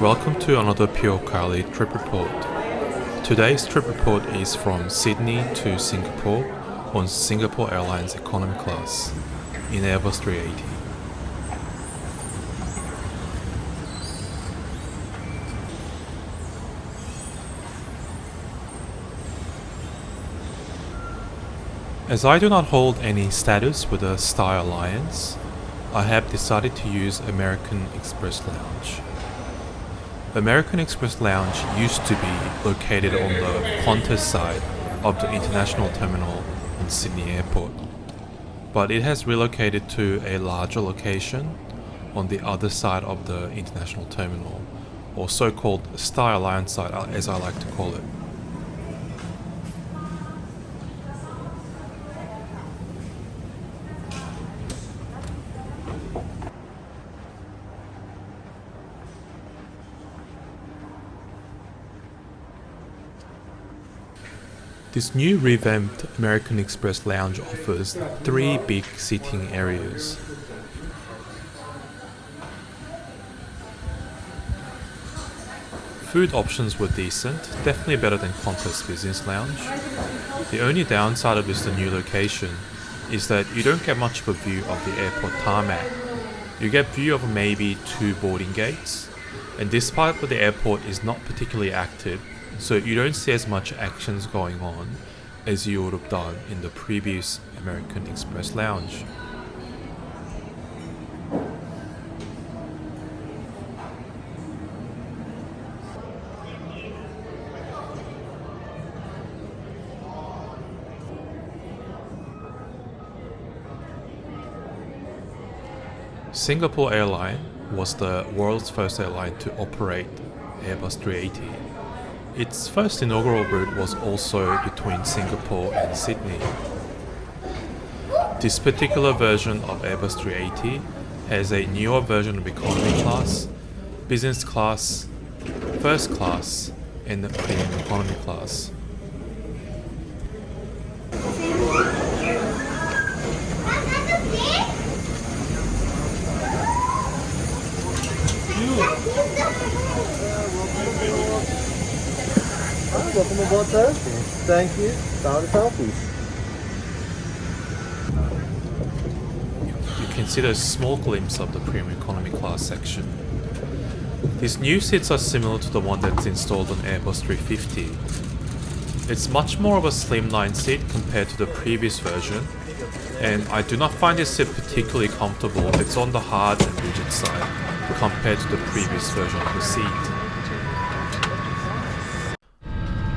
Welcome to another Pure Kali trip report. Today's trip report is from Sydney to Singapore on Singapore Airlines economy class in Airbus 380. As I do not hold any status with the Star Alliance, I have decided to use American Express Lounge. American Express Lounge used to be located on the Qantas side of the international terminal in Sydney Airport, but it has relocated to a larger location on the other side of the international terminal, or so-called Star Alliance side as I like to call it. This new revamped American Express Lounge offers 3 big seating areas. Food options were decent, definitely better than Qantas Business Lounge. The only downside of this new location is that you don't get much of a view of the airport tarmac. You get view of maybe 2 boarding gates, and this part of the airport is not particularly active, so you don't see as much actions going on as you would have done in the previous American Express Lounge. Singapore Airlines was the world's first airline to operate Airbus 380. Its first inaugural route was also between Singapore and Sydney. This particular version of Airbus 380 has a newer version of economy class, business class, first class, and the premium economy class. Welcome aboard, sir. Thank you. Down the selfies. You can see a small glimpse of the premium economy class section. These new seats are similar to the one that's installed on Airbus 350. It's much more of a slimline seat compared to the previous version, and I do not find this seat particularly comfortable. It's on the hard and rigid side compared to the previous version of the seat.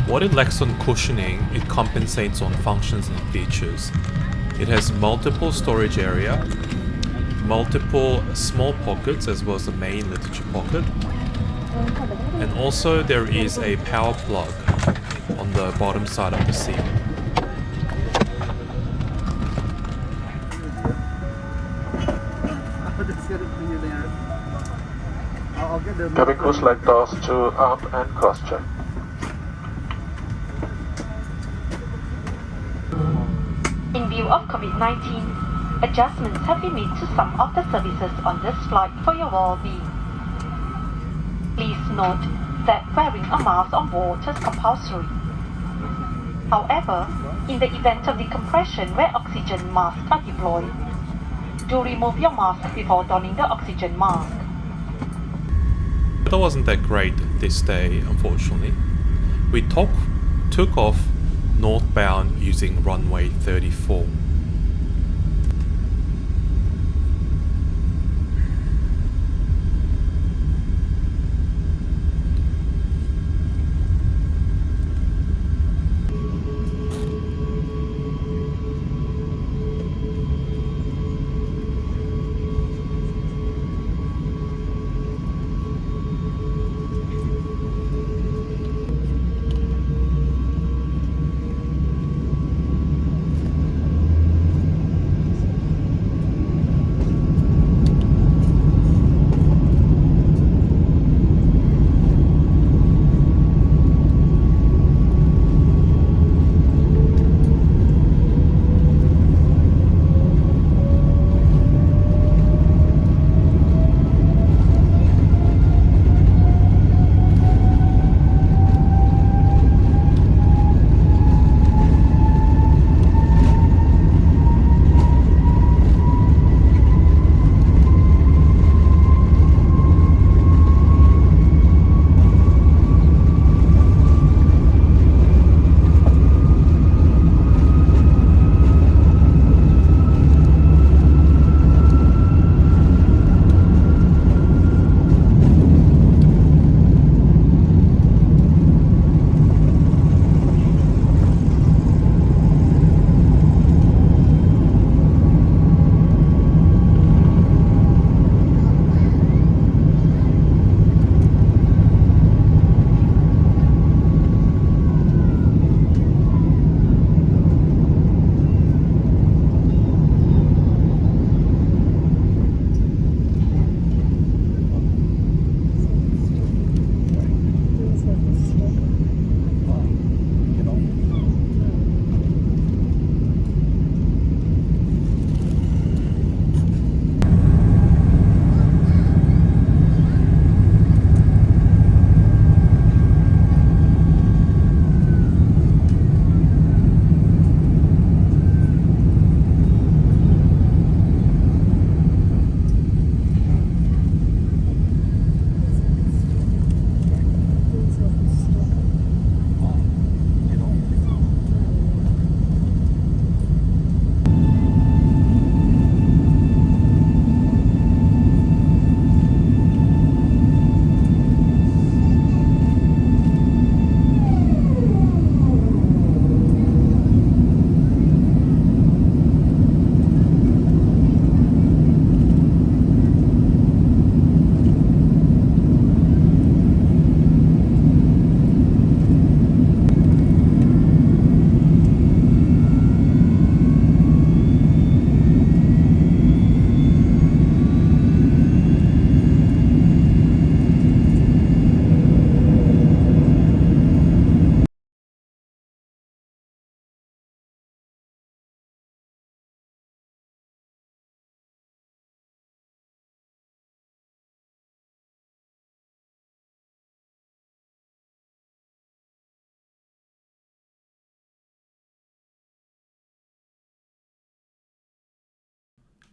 What it lacks on cushioning, it compensates on functions and features. It has multiple storage area, multiple small pockets as well as the main literature pocket, and also there is a power plug on the bottom side of the seat. Cabin crew select doors to arm and cross check. In view of COVID-19, adjustments have been made to some of the services on this flight for your well-being. Please note that wearing a mask on board is compulsory. However, in the event of decompression where oxygen masks are deployed, do remove your mask before donning the oxygen mask. The weather wasn't that great this day, unfortunately. We took off northbound using runway 34.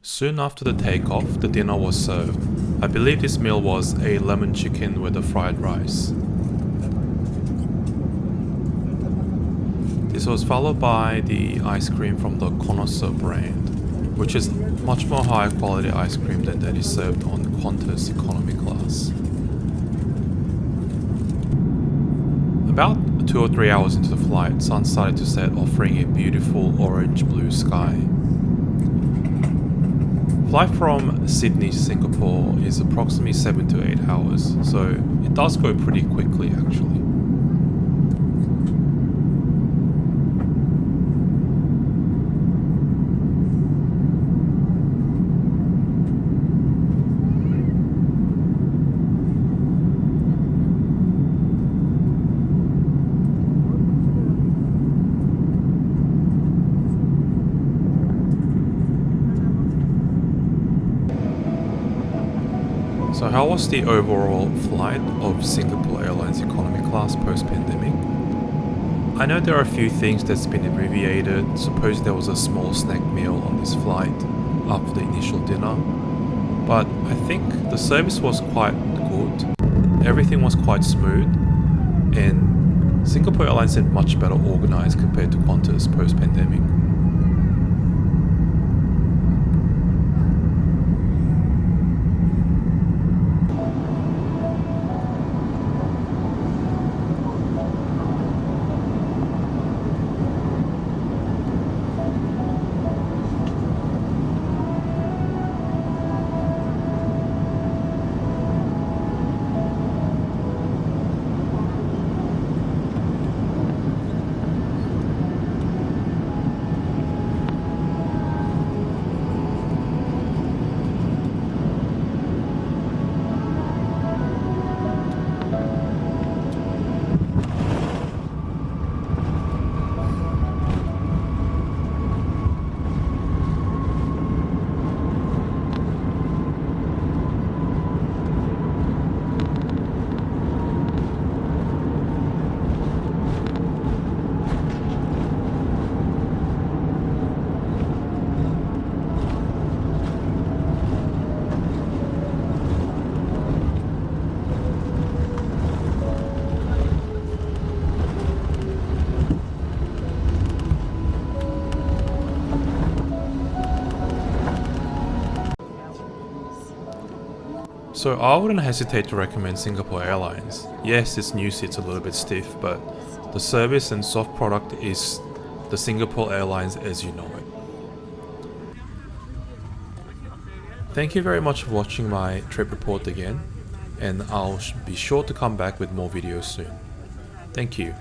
Soon after the takeoff, the dinner was served. I believe this meal was a lemon chicken with a fried rice. This was followed by the ice cream from the Connoisseur brand, which is much more high quality ice cream than that is served on Qantas economy class. About 2 or 3 hours into the flight, sun started to set, offering a beautiful orange-blue sky. Flight from Sydney to Singapore is approximately 7 to 8 hours, so it does go pretty quickly actually. So how was the overall flight of Singapore Airlines economy class post-pandemic? I know there are a few things that's been abbreviated. Suppose there was a small snack meal on this flight after the initial dinner, but I think the service was quite good. Everything was quite smooth, and Singapore Airlines seemed much better organized compared to Qantas post-pandemic. So I wouldn't hesitate to recommend Singapore Airlines. Yes, its new seat's a little bit stiff, but the service and soft product is the Singapore Airlines as you know it. Thank you very much for watching my trip report again, and I'll be sure to come back with more videos soon. Thank you.